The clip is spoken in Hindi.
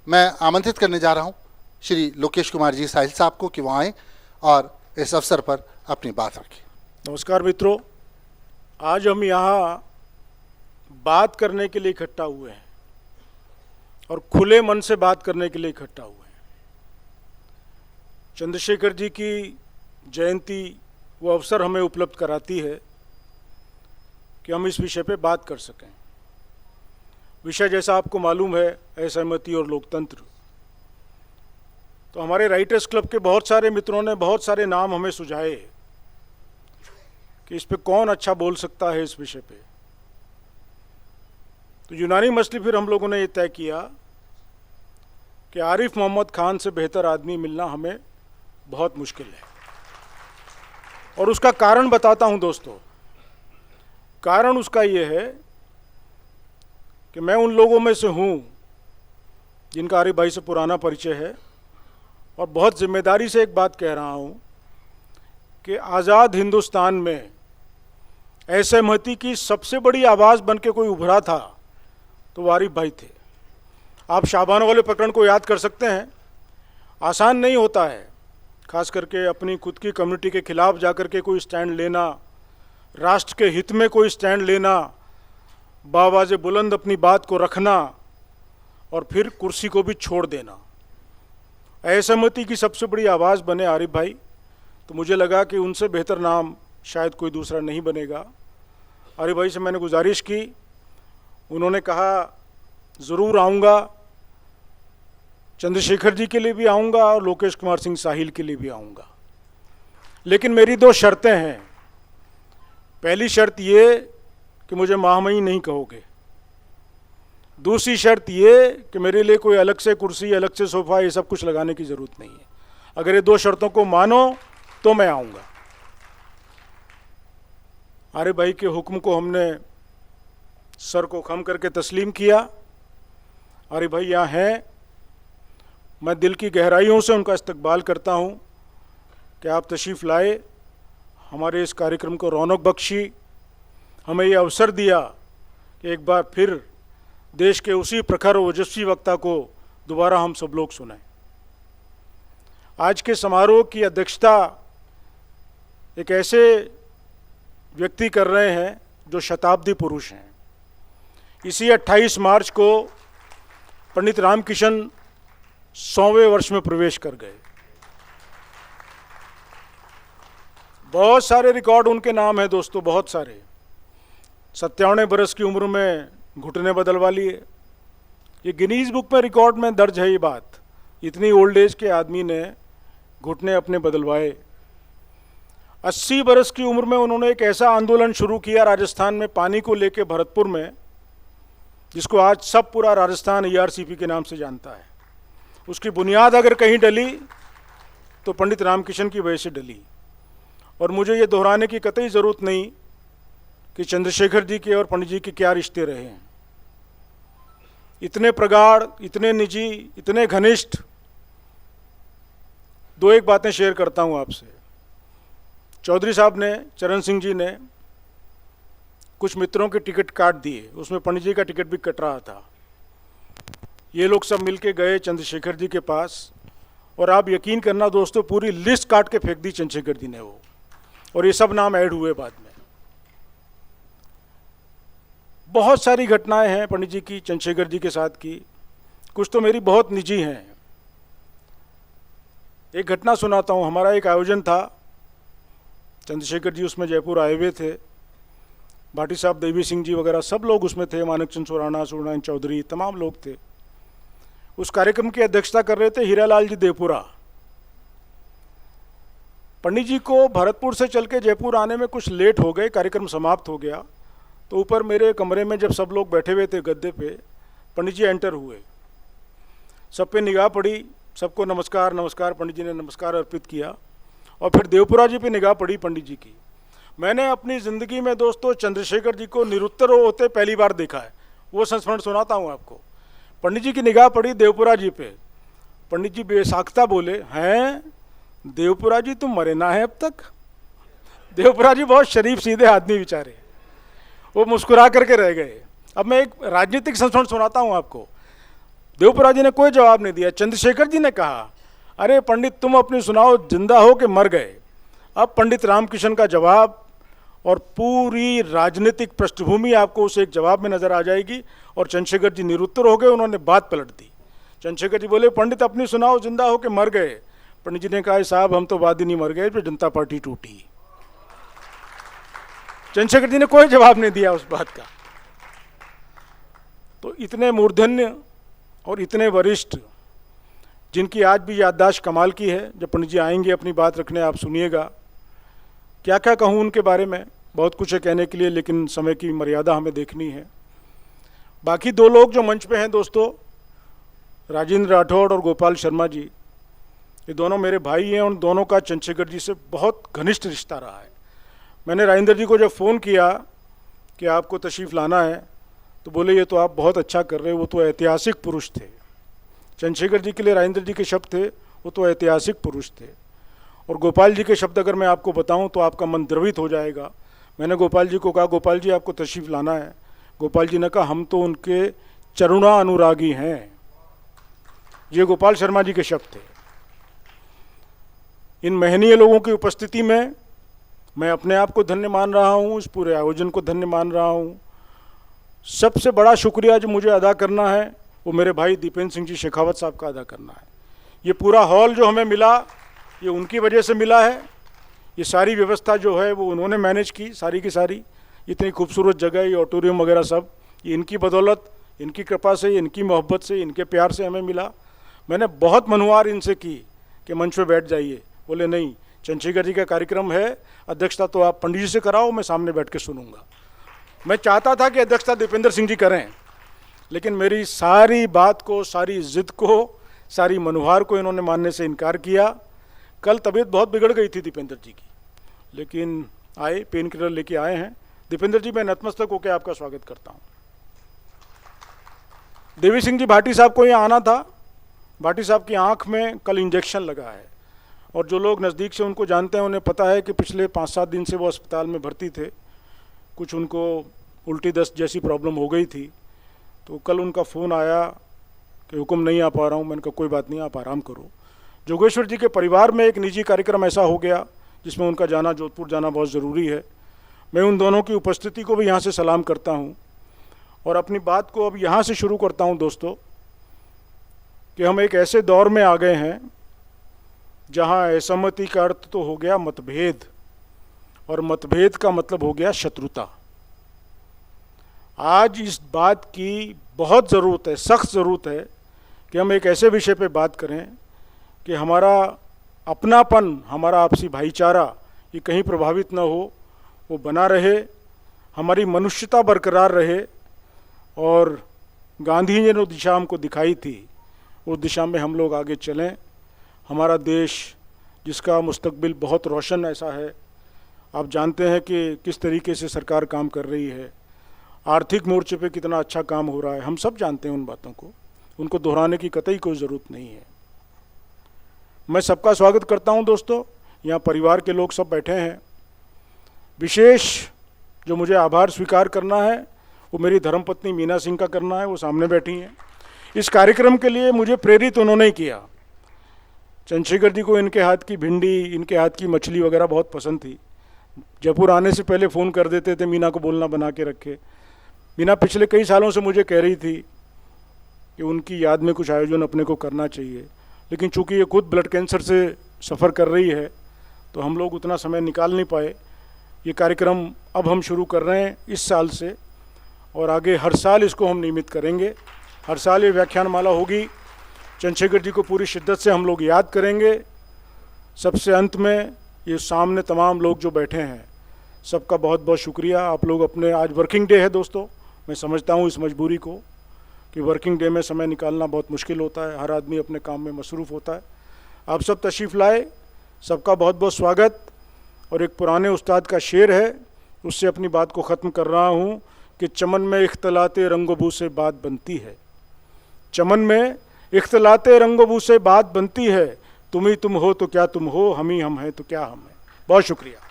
मैं आमंत्रित करने जा रहा हूं श्री लोकेश कुमार जी साहिल साहब को कि वो आएँ और इस अवसर पर अपनी बात रखें। नमस्कार मित्रों, आज हम यहाँ बात करने के लिए इकट्ठा हुए हैं और खुले मन से बात करने के लिए इकट्ठा हुए हैं। चंद्रशेखर जी की जयंती वो अवसर हमें उपलब्ध कराती है कि हम इस विषय पे बात कर सकें। विषय जैसा आपको मालूम है असहमति और लोकतंत्र। तो हमारे राइटर्स क्लब के बहुत सारे मित्रों ने बहुत सारे नाम हमें सुझाए कि इस पे कौन अच्छा बोल सकता है इस विषय पे। तो यूनानिमसली फिर हम लोगों ने ये तय किया कि आरिफ मोहम्मद खान से बेहतर आदमी मिलना हमें बहुत मुश्किल है। और उसका कारण बताता हूं दोस्तों। कारण उसका ये है कि मैं उन लोगों में से हूं जिनका आरिफ भाई से पुराना परिचय है और बहुत जिम्मेदारी से एक बात कह रहा हूं कि आज़ाद हिंदुस्तान में असहमति की सबसे बड़ी आवाज़ बन के कोई उभरा था तो वो आरिफ भाई थे। आप शाहबानो वाले प्रकरण को याद कर सकते हैं। आसान नहीं होता है, खास करके अपनी खुद की कम्युनिटी के खिलाफ जाकर के कोई स्टैंड लेना, राष्ट्र के हित में कोई स्टैंड लेना, बावाज़े बुलंद अपनी बात को रखना और फिर कुर्सी को भी छोड़ देना। असहमति की सबसे बड़ी आवाज़ बने आरिफ भाई, तो मुझे लगा कि उनसे बेहतर नाम शायद कोई दूसरा नहीं बनेगा। आरिफ भाई से मैंने गुजारिश की, उन्होंने कहा ज़रूर आऊँगा, चंद्रशेखर जी के लिए भी आऊँगा और लोकेश कुमार सिंह साहिल के लिए भी आऊँगा, लेकिन मेरी दो शर्तें हैं। पहली शर्त ये कि मुझे महामहिम नहीं कहोगे। दूसरी शर्त ये कि मेरे लिए कोई अलग से कुर्सी, अलग से सोफा, ये सब कुछ लगाने की ज़रूरत नहीं है। अगर ये दो शर्तों को मानो तो मैं आऊँगा। आरिफ भाई के हुक्म को हमने सर को खम करके तस्लीम किया। आरिफ भाई यहाँ हैं, मैं दिल की गहराइयों से उनका इस्तकबाल करता हूँ कि आप तशरीफ़ लाए, हमारे इस कार्यक्रम को रौनक बख्शी, हमें ये अवसर दिया कि एक बार फिर देश के उसी प्रखर और ओजस्वी वक्ता को दोबारा हम सब लोग सुनाएं। आज के समारोह की अध्यक्षता एक ऐसे व्यक्ति कर रहे हैं जो शताब्दी पुरुष हैं। इसी 28 मार्च को पंडित रामकिशन 100वें वर्ष में प्रवेश कर गए। बहुत सारे रिकॉर्ड उनके नाम हैं दोस्तों, बहुत सारे। 97 बरस की उम्र में घुटने बदलवा लिए। ये गिनीज बुक में रिकॉर्ड में दर्ज है ये बात। इतनी ओल्ड एज के आदमी ने घुटने अपने बदलवाए। 80 बरस की उम्र में उन्होंने एक ऐसा आंदोलन शुरू किया राजस्थान में पानी को लेके, भरतपुर में, जिसको आज सब पूरा राजस्थान ERCP के नाम से जानता है। उसकी बुनियाद अगर कहीं डली तो पंडित रामकिशन की वजह से डली। और मुझे ये दोहराने की कतई ज़रूरत नहीं कि चंद्रशेखर जी के और पंडित जी के क्या रिश्ते रहे हैं। इतने प्रगाढ़, इतने निजी, इतने घनिष्ठ। दो एक बातें शेयर करता हूँ आपसे। चौधरी साहब ने, चरण सिंह जी ने कुछ मित्रों के टिकट काट दिए, उसमें पंडित जी का टिकट भी कट रहा था। ये लोग सब मिलके गए चंद्रशेखर जी के पास और आप यकीन करना दोस्तों, पूरी लिस्ट काट के फेंक दी चंद्रशेखर जी ने वो, और ये सब नाम ऐड हुए बाद में। बहुत सारी घटनाएं हैं पंडित जी की चंद्रशेखर जी के साथ की, कुछ तो मेरी बहुत निजी हैं। एक घटना सुनाता हूँ। हमारा एक आयोजन था, चंद्रशेखर जी उसमें जयपुर आए हुए थे, भाटी साहब, देवी सिंह जी वगैरह सब लोग उसमें थे, मानक चंद सुराना, सूरनारायण चौधरी, तमाम लोग थे। उस कार्यक्रम की अध्यक्षता कर रहे थे हीरालाल जी देवपुरा। पंडित जी को भरतपुर से चल के जयपुर आने में कुछ लेट हो गए, कार्यक्रम समाप्त हो गया। तो ऊपर मेरे कमरे में जब सब लोग बैठे हुए थे गद्दे पे, पंडित जी एंटर हुए। सब पे निगाह पड़ी, सबको नमस्कार नमस्कार, पंडित जी ने नमस्कार अर्पित किया। और फिर देवपुरा जी पे निगाह पड़ी पंडित जी की। मैंने अपनी ज़िंदगी में दोस्तों चंद्रशेखर जी को निरुत्तर होते पहली बार देखा है। वो संस्मरण सुनाता हूँ आपको। पंडित जी की निगाह पड़ी देवपुरा जी पे। पंडित जी बेसाख्ता बोले, हैं देवपुरा जी तुम मरे ना है अब तक? देवपुरा जी बहुत शरीफ सीधे आदमी बेचारे, वो मुस्कुरा करके रह गए। अब मैं एक राजनीतिक संस्मरण सुनाता हूँ आपको। देवपुरा जी ने कोई जवाब नहीं दिया। चंद्रशेखर जी ने कहा, अरे पंडित तुम अपनी सुनाओ, जिंदा हो कि मर गए। अब पंडित रामकिशन का जवाब और पूरी राजनीतिक पृष्ठभूमि आपको उस एक जवाब में नजर आ जाएगी। और चंद्रशेखर जी निरुत्तर हो गए, उन्होंने बात पलट दी। चंद्रशेखर जी बोले, पंडित अपनी सुनाओ, जिंदा हो कि मर गए। पंडित जी ने कहा, साहब हम तो बाद ही नहीं मर गए, फिर जनता पार्टी टूटी। चंद्रशेखर जी ने कोई जवाब नहीं दिया उस बात का। तो इतने मूर्धन्य और इतने वरिष्ठ, जिनकी आज भी याददाश्त कमाल की है, जब पंडित जी आएंगे अपनी बात रखने, आप सुनिएगा। क्या क्या कहूँ उनके बारे में, बहुत कुछ है कहने के लिए, लेकिन समय की मर्यादा हमें देखनी है। बाकी दो लोग जो मंच पे हैं दोस्तों, राजेंद्र राठौड़ और गोपाल शर्मा जी, ये दोनों मेरे भाई हैं। उन दोनों का चंद्रशेखर जी से बहुत घनिष्ठ रिश्ता रहा है। मैंने राजेंद्र जी को जब फ़ोन किया कि आपको तशरीफ़ लाना है, तो बोले ये तो आप बहुत अच्छा कर रहे हो, वो तो ऐतिहासिक पुरुष थे। चंद्रशेखर जी के लिए राजेंद्र जी के शब्द थे, वो तो ऐतिहासिक पुरुष थे। और गोपाल जी के शब्द अगर मैं आपको बताऊं तो आपका मन द्रवित हो जाएगा। मैंने गोपाल जी को कहा, गोपाल जी आपको तशरीफ़ लाना है। गोपाल जी ने कहा, हम तो उनके चरुणा अनुरागी हैं। ये गोपाल शर्मा जी के शब्द थे। इन महनीय लोगों की उपस्थिति में मैं अपने आप को धन्य मान रहा हूँ, इस पूरे आयोजन को धन्य मान रहा हूँ। सबसे बड़ा शुक्रिया जो मुझे अदा करना है वो मेरे भाई दीपेंद्र सिंह जी शेखावत साहब का अदा करना है। ये पूरा हॉल जो हमें मिला, ये उनकी वजह से मिला है। ये सारी व्यवस्था जो है वो उन्होंने मैनेज की, सारी की सारी। इतनी खूबसूरत जगह, ये ऑडिटोरियम वगैरह सब, ये इनकी बदौलत, इनकी कृपा से, इनकी मोहब्बत से, इनके प्यार से हमें मिला। मैंने बहुत मनुहार इनसे की कि मंच पे बैठ जाइए। बोले नहीं, चंद्रशेखर जी का कार्यक्रम है, अध्यक्षता तो आप पंडित जी से कराओ, मैं सामने बैठ के सुनूंगा। मैं चाहता था कि अध्यक्षता दीपेंद्र सिंह जी करें, लेकिन मेरी सारी बात को, सारी जिद को, सारी मनुहार को इन्होंने मानने से इनकार किया। कल तबीयत बहुत बिगड़ गई थी दीपेंद्र जी की, लेकिन आए, पेन किलर लेके आए हैं। दीपेंद्र जी, मैं नतमस्तक होकर आपका स्वागत करता हूँ। देवी सिंह जी भाटी साहब को यहाँ आना था। भाटी साहब की आँख में कल इंजेक्शन लगा है, और जो लोग नज़दीक से उनको जानते हैं उन्हें पता है कि पिछले 5-7 दिन से वो अस्पताल में भर्ती थे। कुछ उनको उल्टी दस्त जैसी प्रॉब्लम हो गई थी। तो कल उनका फ़ोन आया कि हुक्म नहीं आ पा रहा हूँ। मैंने कहा कोई बात नहीं, आप आराम करो। जोगेश्वर जी के परिवार में एक निजी कार्यक्रम ऐसा हो गया जिसमें उनका जाना, जोधपुर जाना बहुत ज़रूरी है। मैं उन दोनों की उपस्थिति को भी यहाँ से सलाम करता हूँ और अपनी बात को अब यहाँ से शुरू करता हूँ दोस्तों, कि हम एक ऐसे दौर में आ गए हैं जहाँ असहमति का अर्थ तो हो गया मतभेद, और मतभेद का मतलब हो गया शत्रुता। आज इस बात की बहुत ज़रूरत है, सख्त ज़रूरत है कि हम एक ऐसे विषय पे बात करें कि हमारा अपनापन, हमारा आपसी भाईचारा ये कहीं प्रभावित न हो, वो बना रहे, हमारी मनुष्यता बरकरार रहे। और गांधी जी ने जो दिशा हमको दिखाई थी, उस दिशा में हम लोग आगे चलें। हमारा देश, जिसका मुस्तकबिल बहुत रोशन ऐसा है, आप जानते हैं कि किस तरीके से सरकार काम कर रही है, आर्थिक मोर्चे पे कितना अच्छा काम हो रहा है, हम सब जानते हैं उन बातों को, उनको दोहराने की कतई कोई ज़रूरत नहीं है। मैं सबका स्वागत करता हूं दोस्तों। यहाँ परिवार के लोग सब बैठे हैं। विशेष जो मुझे आभार स्वीकार करना है वो मेरी धर्मपत्नी मीना सिंह का करना है, वो सामने बैठी हैं। इस कार्यक्रम के लिए मुझे प्रेरित उन्होंने किया। चंद्रशेखर जी को इनके हाथ की भिंडी, इनके हाथ की मछली वगैरह बहुत पसंद थी। जयपुर आने से पहले फ़ोन कर देते थे, मीना को बोलना बना के रखे। मीना पिछले कई सालों से मुझे कह रही थी कि उनकी याद में कुछ आयोजन अपने को करना चाहिए, लेकिन चूंकि ये खुद ब्लड कैंसर से सफ़र कर रही है तो हम लोग उतना समय निकाल नहीं पाए। ये कार्यक्रम अब हम शुरू कर रहे हैं इस साल से, और आगे हर साल इसको हम नियमित करेंगे। हर साल ये व्याख्यानमाला होगी। चंद्रशेखर जी को पूरी शिद्दत से हम लोग याद करेंगे। सबसे अंत में ये सामने तमाम लोग जो बैठे हैं, सबका बहुत बहुत शुक्रिया। आप लोग अपने, आज वर्किंग डे है दोस्तों, मैं समझता हूँ इस मजबूरी को कि वर्किंग डे में समय निकालना बहुत मुश्किल होता है, हर आदमी अपने काम में मसरूफ़ होता है। आप सब तशरीफ़ लाए, सबका बहुत बहुत स्वागत। और एक पुराने उस्ताद का शेर है, उससे अपनी बात को ख़त्म कर रहा हूँ कि चमन में इख्तलाते रंगबू से बात बनती है, चमन में इख्तलाते रंगबू से बात बनती है, तुम ही तुम हो तो क्या तुम हो, हम ही हम हैं तो क्या हम हैं। बहुत शुक्रिया।